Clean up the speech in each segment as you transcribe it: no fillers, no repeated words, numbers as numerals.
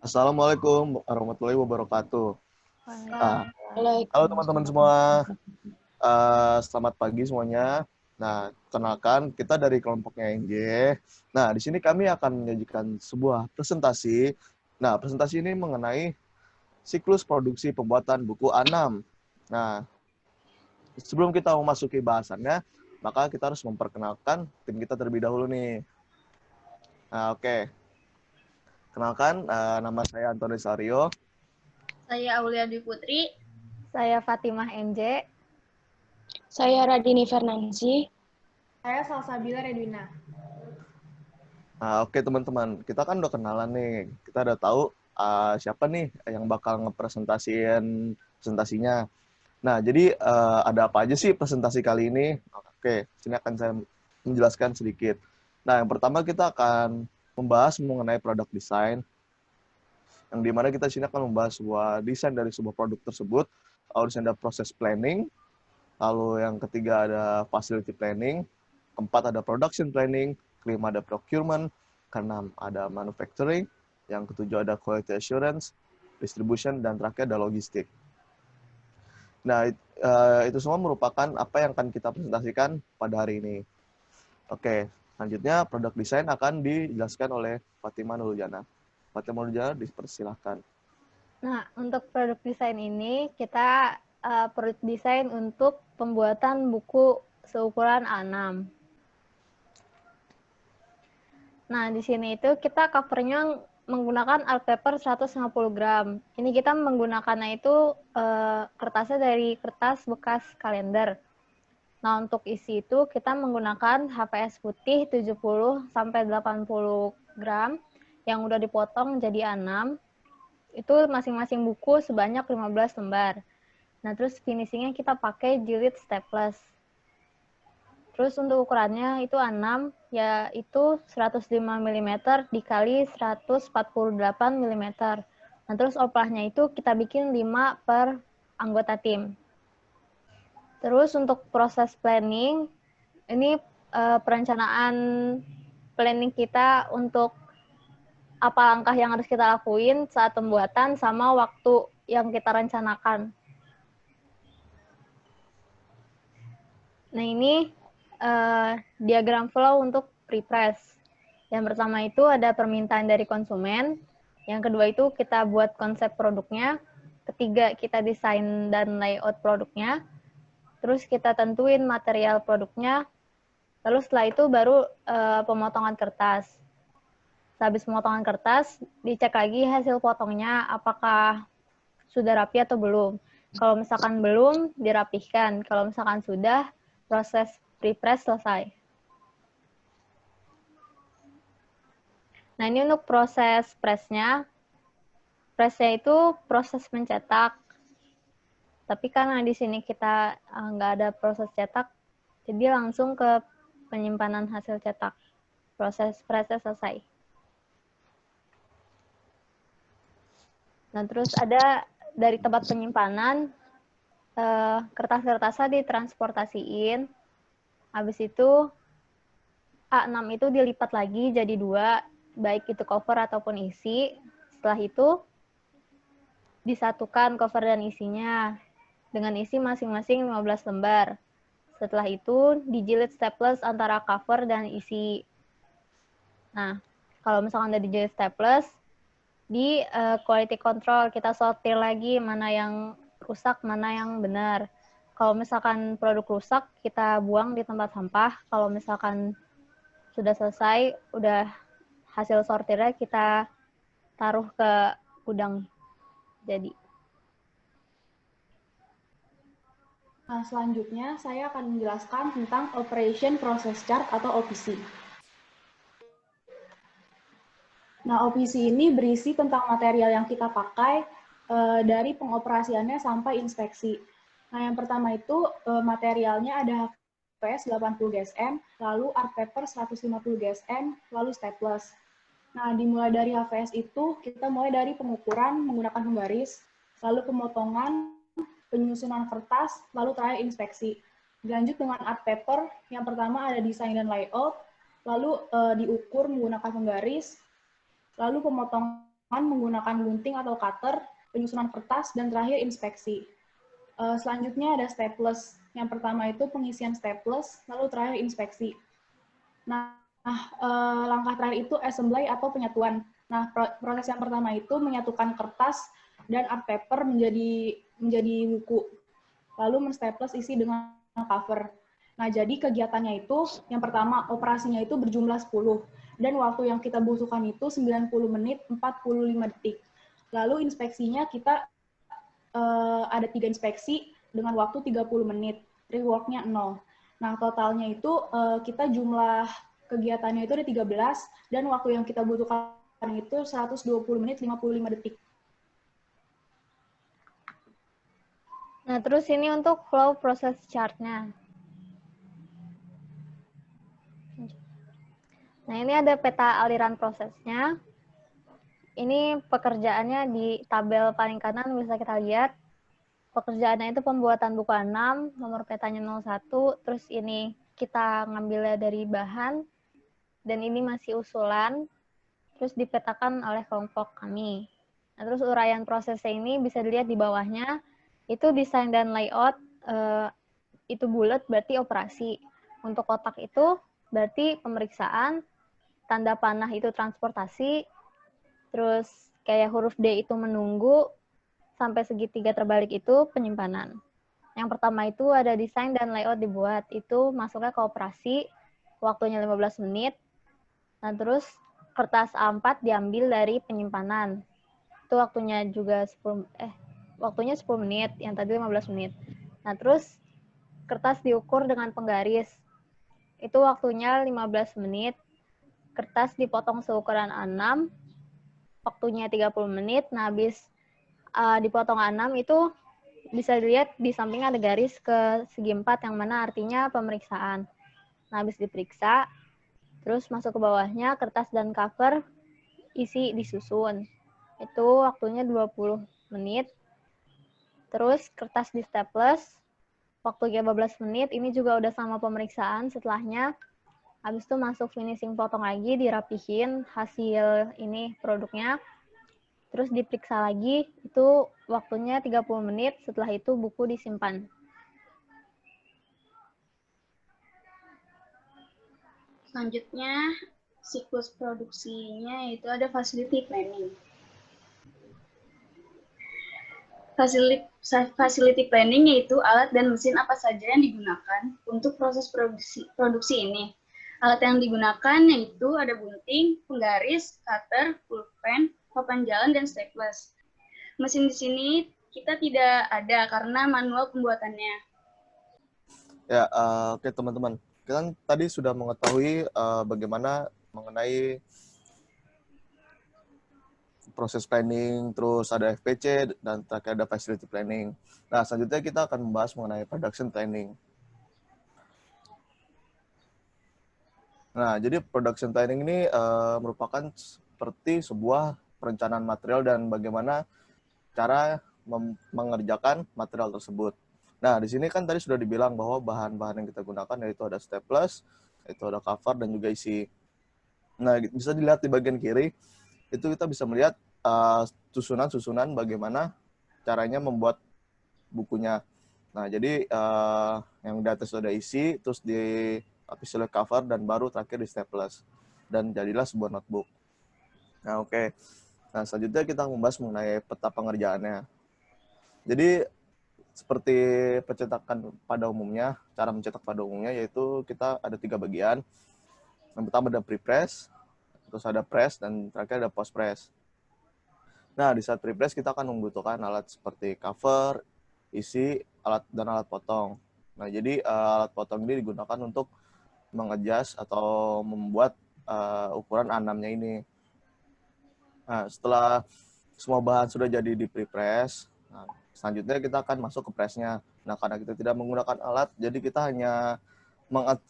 Assalamualaikum warahmatullahi wabarakatuh. Ah, halo teman-teman Waalaikumsalam. semua, selamat pagi semuanya. Nah, kenalkan kita dari kelompoknya NJ. Nah, di sini kami akan menyajikan sebuah presentasi. Nah, presentasi ini mengenai siklus produksi pembuatan buku A6. Nah, sebelum kita memasuki bahasannya, maka kita harus memperkenalkan tim kita terlebih dahulu nih. Nah, oke. Kenalkan, nama saya Antoni Sario. Saya Aulia Dwi Putri. Saya Fatimah NJ. Saya Radini Fernansi. Saya Salsabila Redwina. Nah, oke teman-teman, kita kan udah kenalan nih. Kita udah tahu siapa nih yang bakal ngepresentasiin presentasinya. Nah, jadi ada apa aja sih presentasi kali ini? Oke, sini akan saya menjelaskan sedikit. Nah, yang pertama kita akan membahas mengenai produk desain, yang dimana kita sini akan membahas sebuah desain dari sebuah produk tersebut. Lalu di sini ada proses planning, lalu yang ketiga ada facility planning, keempat ada production planning, kelima ada procurement, keenam ada manufacturing, yang ketujuh ada quality assurance, distribution, dan terakhir ada logistik. Nah, itu semua merupakan apa yang akan kita presentasikan pada hari ini. Oke, selanjutnya produk desain akan dijelaskan oleh Fatimah Nurjana. Fatimah Nurjana, dipersilahkan. Nah, untuk produk desain ini, kita produk desain untuk pembuatan buku seukuran A6. Nah, di sini itu kita covernya menggunakan art paper 150 gram. Ini kita menggunakannya itu kertasnya dari kertas bekas kalender. Nah, untuk isi itu kita menggunakan HVS putih 70-80 gram yang udah dipotong jadi A6. Itu masing-masing buku sebanyak 15 lembar. Nah, terus finishingnya kita pakai jilid staples. Terus untuk ukurannya itu A6, yaitu 105 mm dikali 148 mm. Nah, terus oplahnya itu kita bikin 5 per anggota tim. Terus untuk proses planning, ini perencanaan planning kita untuk apa langkah yang harus kita lakuin saat pembuatan sama waktu yang kita rencanakan. Nah, ini diagram flow untuk pre-press. Yang pertama itu ada permintaan dari konsumen. Yang kedua itu kita buat konsep produknya. Ketiga, kita desain dan layout produknya. Terus kita tentuin material produknya. Lalu setelah itu baru pemotongan kertas. Habis pemotongan kertas, dicek lagi hasil potongnya apakah sudah rapi atau belum. Kalau misalkan belum, dirapihkan. Kalau misalkan sudah, proses pre-press selesai. Nah, ini untuk proses pressnya. Pressnya itu proses mencetak. Tapi karena di sini kita nggak ada proses cetak, jadi langsung ke penyimpanan hasil cetak. Proses pressnya selesai. Nah, terus ada dari tempat penyimpanan, kertas-kertasnya ditransportasiin. Habis itu, A6 itu dilipat lagi jadi 2, baik itu cover ataupun isi. Setelah itu, disatukan cover dan isinya, dengan isi masing-masing 15 lembar. Setelah itu, dijilid staples antara cover dan isi. Nah, kalau misalkan udah dijilid staples, di quality control kita sortir lagi mana yang rusak, mana yang benar. Kalau misalkan produk rusak, kita buang di tempat sampah. Kalau misalkan sudah selesai, udah hasil sortirnya kita taruh ke gudang. Jadi. Nah, selanjutnya saya akan menjelaskan tentang Operation Process Chart atau OPC. Nah, OPC ini berisi tentang material yang kita pakai dari pengoperasiannya sampai inspeksi. Nah, yang pertama itu materialnya ada HVS 80 GSM, lalu art paper 150 GSM, lalu staples. Nah, dimulai dari HVS itu, kita mulai dari pengukuran menggunakan penggaris, lalu pemotongan, penyusunan kertas, lalu terakhir inspeksi. Dilanjut dengan art paper, yang pertama ada desain dan layout, lalu diukur menggunakan penggaris, lalu pemotongan menggunakan gunting atau cutter, penyusunan kertas, dan terakhir inspeksi. Selanjutnya ada staples. Yang pertama itu pengisian staples, lalu terakhir inspeksi. Nah, langkah terakhir itu assembly atau penyatuan. Nah, proses yang pertama itu menyatukan kertas dan art paper menjadi buku. Lalu menstaples isi dengan cover. Nah, jadi kegiatannya itu, yang pertama, operasinya itu berjumlah 10. Dan waktu yang kita butuhkan itu 90 menit 45 detik. Lalu inspeksinya kita ada 3 inspeksi dengan waktu 30 menit. Rework-nya 0. Nah, totalnya itu kita jumlah kegiatannya itu ada 13, dan waktu yang kita butuhkan itu 120 menit 55 detik. Nah, terus ini untuk flow process chart-nya. Nah, ini ada peta aliran prosesnya. Ini pekerjaannya di tabel paling kanan bisa kita lihat. Pekerjaannya itu pembuatan buku 6, nomor petanya 01, terus ini kita ngambilnya dari bahan, dan ini masih usulan, terus dipetakan oleh kelompok kami. Nah, terus uraian prosesnya ini bisa dilihat di bawahnya, itu desain dan layout, itu bulat berarti operasi. Untuk kotak itu berarti pemeriksaan, tanda panah itu transportasi, terus kayak huruf D itu menunggu, sampai segitiga terbalik itu penyimpanan. Yang pertama itu ada desain dan layout dibuat, itu masuknya ke operasi, waktunya 15 menit. Nah, terus kertas A4 diambil dari penyimpanan. Itu waktunya juga 10 menit, yang tadi 15 menit. Nah, terus kertas diukur dengan penggaris. Itu waktunya 15 menit. Kertas dipotong seukuran A6, waktunya 30 menit. Nah, habis dipotong A6 itu bisa dilihat di samping ada garis ke segi 4 yang mana artinya pemeriksaan. Nah, habis diperiksa, terus masuk ke bawahnya kertas dan cover isi disusun. Itu waktunya 20 menit. Terus kertas di staples, waktunya 15 menit. Ini juga udah sama pemeriksaan setelahnya. Habis itu masuk finishing potong lagi, dirapihin hasil ini produknya. Terus diperiksa lagi, itu waktunya 30 menit, setelah itu buku disimpan. Selanjutnya, siklus produksinya itu ada facility planning. Facility planning yaitu alat dan mesin apa saja yang digunakan untuk proses produksi ini. Alat yang digunakan yaitu ada gunting, penggaris, cutter, pulpen, papan jalan, dan staples. Mesin di sini kita tidak ada karena manual pembuatannya. Ya, oke teman-teman. Kita kan tadi sudah mengetahui bagaimana mengenai proses planning, terus ada FPC, dan terakhir ada facility planning. Nah, selanjutnya kita akan membahas mengenai production planning. Nah, jadi production planning ini merupakan seperti sebuah perencanaan material dan bagaimana cara mengerjakan material tersebut. Nah, di sini kan tadi sudah dibilang bahwa bahan-bahan yang kita gunakan yaitu ada staples, yaitu ada cover, dan juga isi. Nah, bisa dilihat di bagian kiri, itu kita bisa melihat susunan-susunan bagaimana caranya membuat bukunya. Nah, jadi yang di atas sudah isi, terus dilapis oleh cover, dan baru terakhir di staples. Dan jadilah sebuah notebook. Nah, oke. Nah, selanjutnya kita membahas mengenai peta pengerjaannya. Jadi, seperti pencetakan pada umumnya, cara mencetak pada umumnya yaitu kita ada 3 bagian. Yang pertama ada pre-press, terus ada press, dan terakhir ada post-press. Nah, di saat pre-press kita akan membutuhkan alat seperti cover, isi, dan alat potong. Nah, jadi alat potong ini digunakan untuk mengadjust atau membuat ukuran A6-nya ini. Nah, setelah semua bahan sudah jadi di pre-press, nah, selanjutnya kita akan masuk ke press-nya. Nah, karena kita tidak menggunakan alat, jadi kita hanya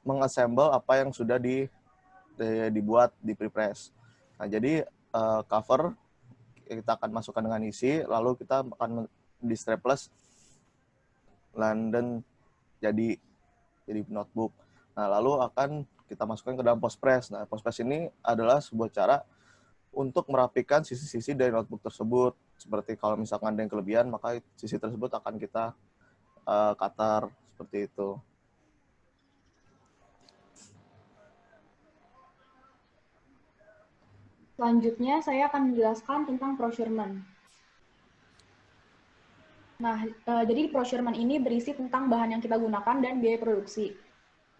mengassemble apa yang sudah dibuat di pre-press. Nah, jadi cover kita akan masukkan dengan isi, lalu kita akan di staples, dan jadi notebook. Nah, lalu akan kita masukkan ke dalam post-press. Nah, post-press ini adalah sebuah cara untuk merapikan sisi-sisi dari notebook tersebut. Seperti kalau misalkan ada yang kelebihan, maka sisi tersebut akan kita cutter seperti itu. Selanjutnya, saya akan menjelaskan tentang procurement. Nah, jadi procurement ini berisi tentang bahan yang kita gunakan dan biaya produksi.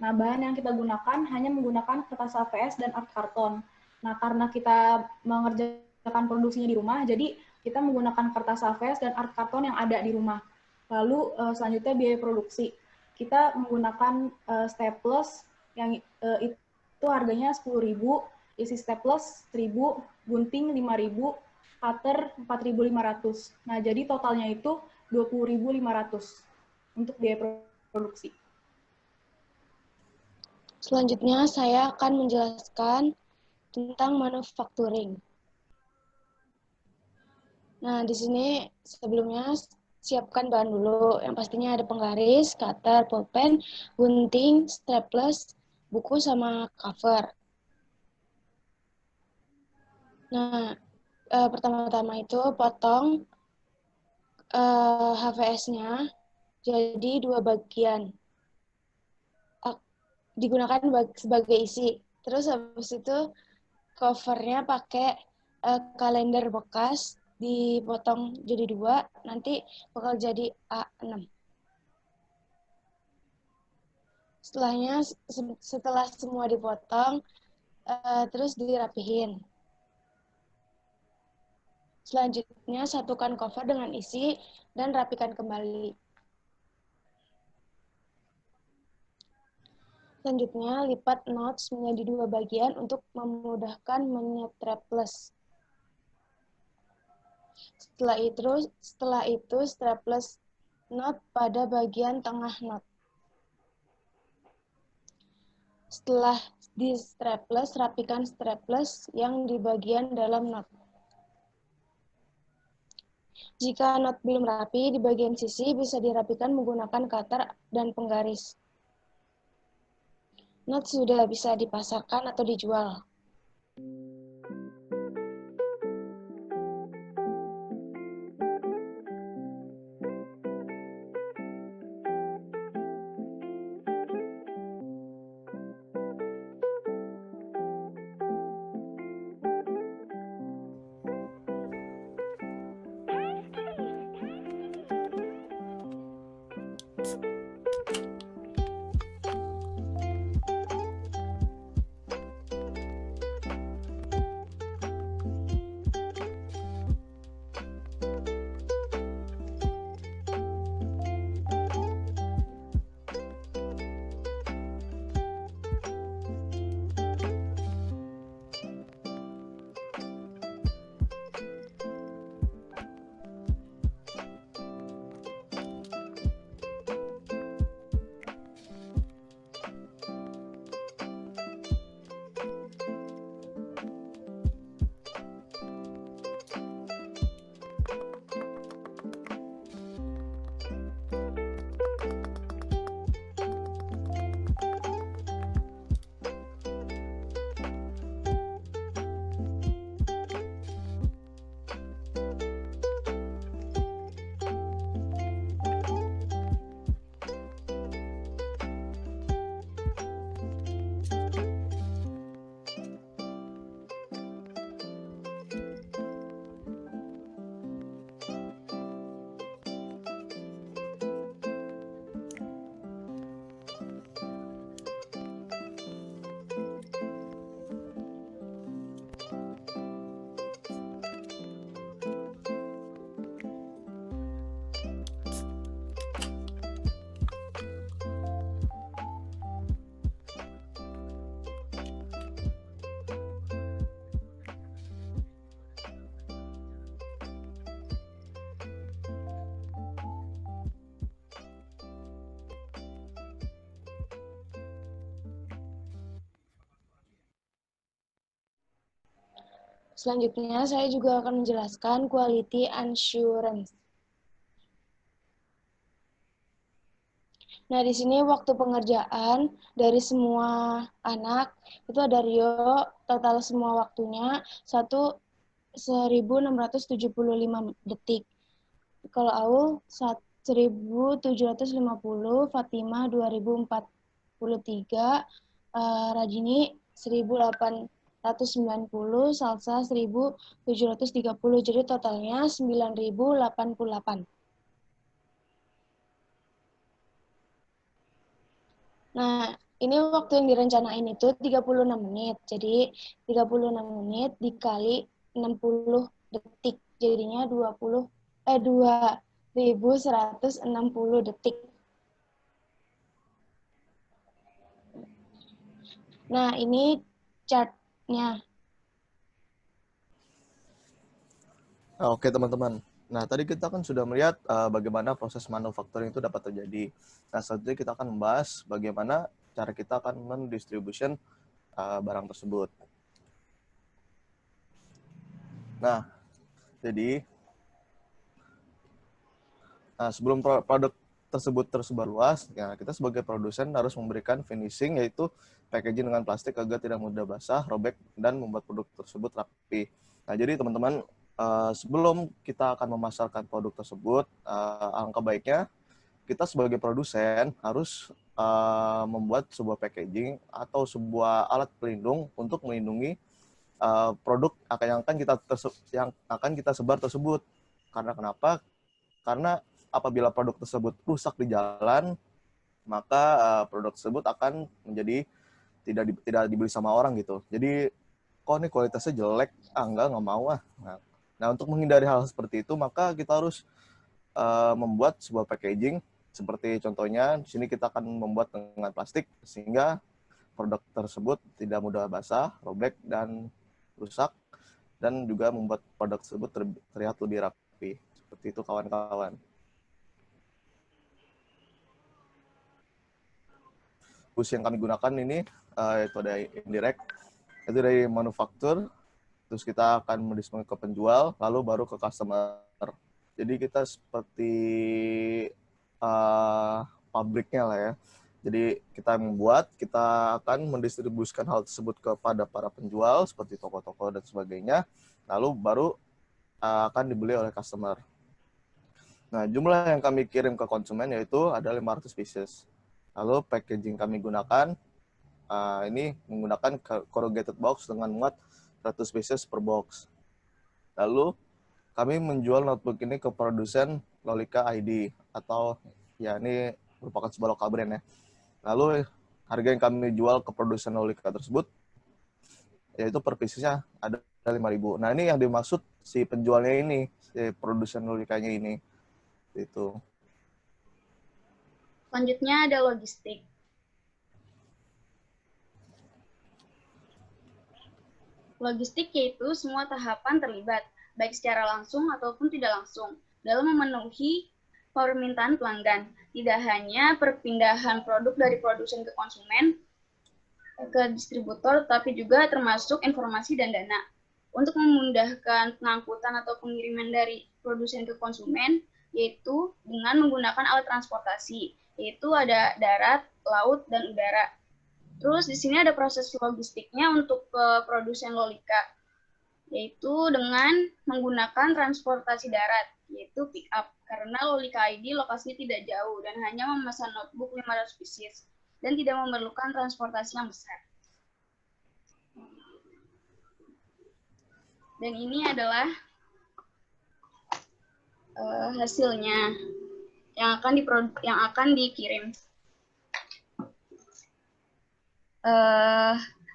Nah, bahan yang kita gunakan hanya menggunakan kertas AVS dan art karton. Nah, karena kita mengerjakan produksinya di rumah, jadi kita menggunakan kertas AVS dan art karton yang ada di rumah. Lalu selanjutnya biaya produksi. Kita menggunakan staples yang itu harganya 10.000, isi staples 1.000, gunting 5.000, cutter 4.500. Nah, jadi totalnya itu 20.500 untuk biaya produksi. Selanjutnya, saya akan menjelaskan tentang manufacturing. Nah, di sini sebelumnya siapkan bahan dulu. Yang pastinya ada penggaris, cutter, pulpen, gunting, staples, buku, sama cover. Nah, pertama-tama itu potong HVS-nya jadi 2 bagian. Digunakan sebagai isi. Terus habis itu covernya pakai kalender bekas, dipotong jadi 2, nanti bakal jadi A6. Setelah semua dipotong, terus dirapihin. Selanjutnya satukan cover dengan isi dan rapikan kembali. Selanjutnya, lipat notes menjadi 2 bagian untuk memudahkan menyetraples. Setelah itu straples knot pada bagian tengah knot. Setelah di straples, rapikan straples yang di bagian dalam knot. Jika knot belum rapi, di bagian sisi bisa dirapikan menggunakan cutter dan penggaris. Knot sudah bisa dipasarkan atau dijual. Selanjutnya, saya juga akan menjelaskan quality assurance. Nah, di sini waktu pengerjaan dari semua anak, itu ada Rio, total semua waktunya 1 1675 detik. Kalau Aul 1750, Fatimah 2043, Rajini 1890, Salsa 1730. Jadi totalnya 9088. Nah, ini waktu yang direncanain itu 36 menit. Jadi 36 menit dikali 60 detik. Jadinya 2160 detik. Nah, ini chartnya. Oke teman-teman. Nah tadi kita kan sudah melihat bagaimana proses manufacturing itu dapat terjadi. Nah selanjutnya kita akan membahas bagaimana cara kita akan mendistribution barang tersebut. Nah jadi sebelum produk tersebut tersebar luas, ya, kita sebagai produsen harus memberikan finishing, yaitu packaging dengan plastik agar tidak mudah basah, robek, dan membuat produk tersebut rapi. Nah jadi teman-teman, sebelum kita akan memasarkan produk tersebut, alangkah baiknya kita sebagai produsen harus membuat sebuah packaging atau sebuah alat pelindung untuk melindungi produk yang akan kita sebar tersebut. Karena kenapa? Karena apabila produk tersebut rusak di jalan, maka produk tersebut akan menjadi tidak dibeli sama orang gitu. Jadi kok ini kualitasnya jelek, enggak mau ah. Nah, untuk menghindari hal seperti itu, maka kita harus membuat sebuah packaging. Seperti contohnya, di sini kita akan membuat dengan plastik, sehingga produk tersebut tidak mudah basah, robek, dan rusak, dan juga membuat produk tersebut terlihat lebih rapi. Seperti itu, kawan-kawan. Bus yang kami gunakan ini, itu ada indirect, itu dari manufaktur, terus kita akan mendistribusikan ke penjual, lalu baru ke customer. Jadi kita seperti pabriknya lah ya. Jadi kita membuat, kita akan mendistribusikan hal tersebut kepada para penjual, seperti toko-toko dan sebagainya, lalu baru akan dibeli oleh customer. Nah, jumlah yang kami kirim ke konsumen yaitu ada 500 pieces. Lalu packaging kami gunakan, ini menggunakan corrugated box dengan muat 100 pieces per box. Lalu kami menjual notebook ini ke produsen Lolika ID, atau ya ini merupakan sebuah lokal brand ya. Lalu harga yang kami jual ke produsen Lolika tersebut yaitu per piecesnya ada 5.000. Nah ini yang dimaksud si penjualnya ini, si produsen Lolikanya ini. Itu. Selanjutnya ada logistik. Logistik yaitu semua tahapan terlibat, baik secara langsung ataupun tidak langsung, dalam memenuhi permintaan pelanggan. Tidak hanya perpindahan produk dari produsen ke konsumen, ke distributor, tapi juga termasuk informasi dan dana. Untuk memudahkan pengangkutan atau pengiriman dari produsen ke konsumen, yaitu dengan menggunakan alat transportasi, yaitu ada darat, laut, dan udara. Terus di sini ada proses logistiknya untuk produsen Lolika, yaitu dengan menggunakan transportasi darat, yaitu pick up, karena Lolika ID lokasinya tidak jauh dan hanya memesan notebook 500 pieces dan tidak memerlukan transportasi yang besar. Dan ini adalah hasilnya yang akan dikirim.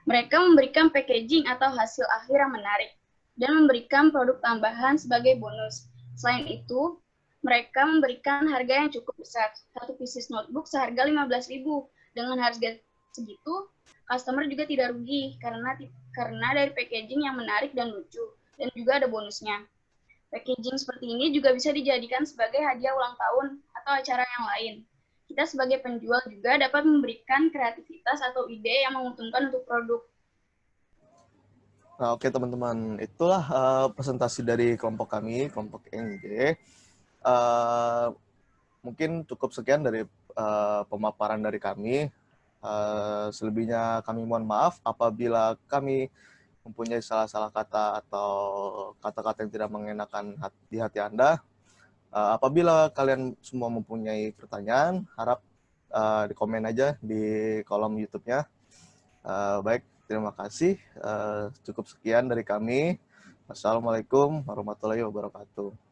Mereka memberikan packaging atau hasil akhir yang menarik dan memberikan produk tambahan sebagai bonus. Selain itu, mereka memberikan harga yang cukup besar. Satu pieces notebook seharga 15.000. Dengan harga segitu, customer juga tidak rugi karena dari packaging yang menarik dan lucu, dan juga ada bonusnya. Packaging seperti ini juga bisa dijadikan sebagai hadiah ulang tahun atau acara yang lain. Kita sebagai penjual juga dapat memberikan kreativitas atau ide yang menguntungkan untuk produk. Nah, oke teman-teman, itulah presentasi dari kelompok kami, kelompok NJ. Mungkin cukup sekian dari pemaparan dari kami. Selebihnya kami mohon maaf apabila kami mempunyai salah-salah kata atau kata-kata yang tidak mengenakan di hati Anda, apabila kalian semua mempunyai pertanyaan, harap di komen aja di kolom YouTube-nya. Baik, terima kasih. Cukup sekian dari kami. Wassalamualaikum warahmatullahi wabarakatuh.